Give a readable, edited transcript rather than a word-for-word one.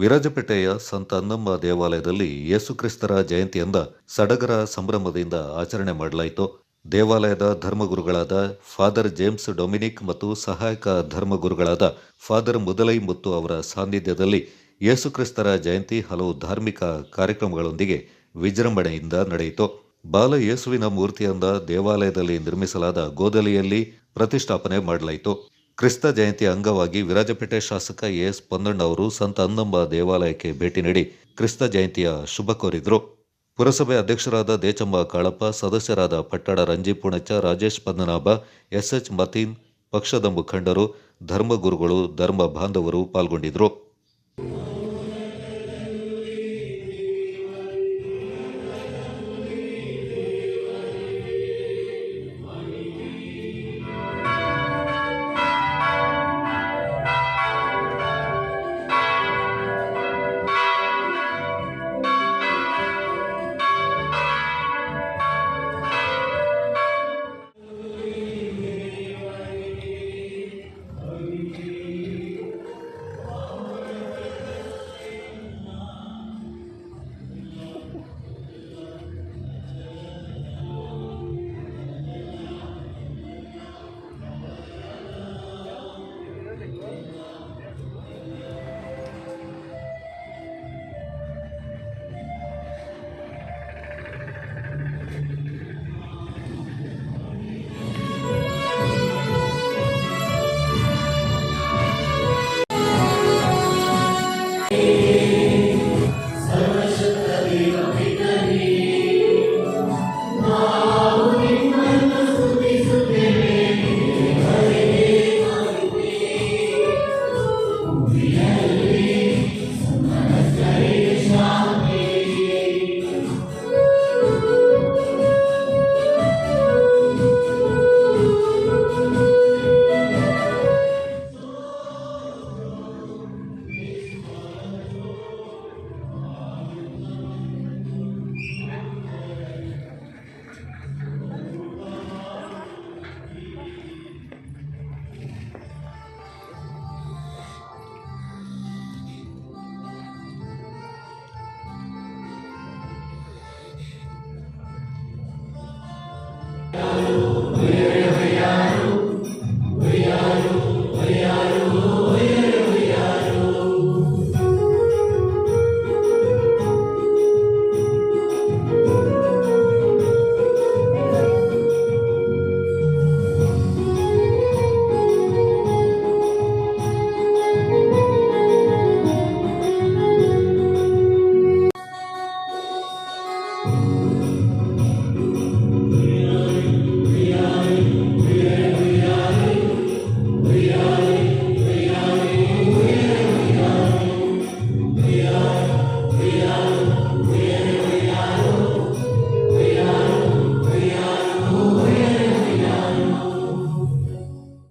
ವಿರಾಜಪೇಟೆಯ ಸಂತ ಅನ್ನಮ್ಮ ದೇವಾಲಯದಲ್ಲಿ ಯೇಸುಕ್ರಿಸ್ತರ ಜಯಂತಿಯಿಂದ ಸಡಗರ ಸಂಭ್ರಮದಿಂದ ಆಚರಣೆ ಮಾಡಲಾಯಿತು. ದೇವಾಲಯದ ಧರ್ಮಗುರುಗಳಾದ ಫಾದರ್ ಜೇಮ್ಸ್ ಡೊಮಿನಿಕ್ ಮತ್ತು ಸಹಾಯಕ ಧರ್ಮಗುರುಗಳಾದ ಫಾದರ್ ಮುದಲೈ ಮುತ್ತು ಅವರ ಸಾನ್ನಿಧ್ಯದಲ್ಲಿ ಯೇಸುಕ್ರಿಸ್ತರ ಜಯಂತಿ ಹಲವು ಧಾರ್ಮಿಕ ಕಾರ್ಯಕ್ರಮಗಳೊಂದಿಗೆ ವಿಜೃಂಭಣೆಯಿಂದ ನಡೆಯಿತು. ಬಾಲ ಯೇಸುವಿನ ಮೂರ್ತಿಯಿಂದ ದೇವಾಲಯದಲ್ಲಿ ನಿರ್ಮಿಸಲಾದ ಗೋದಲಿಯಲ್ಲಿ ಪ್ರತಿಷ್ಠಾಪನೆ ಮಾಡಲಾಯಿತು. ಕ್ರಿಸ್ತ ಜಯಂತಿ ಅಂಗವಾಗಿ ವಿರಾಜಪೇಟೆ ಶಾಸಕ ಎಸ್ ಪೊನ್ನಣ್ಣ ಅವರು ಸಂತ ಅನ್ನಮ್ಮ ದೇವಾಲಯಕ್ಕೆ ಭೇಟಿ ನೀಡಿ ಕ್ರಿಸ್ತ ಜಯಂತಿಯ ಶುಭ ಕೋರಿದರು. ಪುರಸಭೆ ಅಧ್ಯಕ್ಷರಾದ ದೇಚಮ್ಮ ಕಾಳಪ್ಪ, ಸದಸ್ಯರಾದ ಪಟ್ಟಣ ರಂಜಿ ಪುಣಚ, ರಾಜೇಶ್ ಪದ್ಮನಾಭ, ಎಸ್ಎಚ್ ಮತೀನ್, ಪಕ್ಷದ ಮುಖಂಡರು, ಧರ್ಮಗುರುಗಳು, ಧರ್ಮ ಬಾಂಧವರು ಪಾಲ್ಗೊಂಡಿದ್ದರು.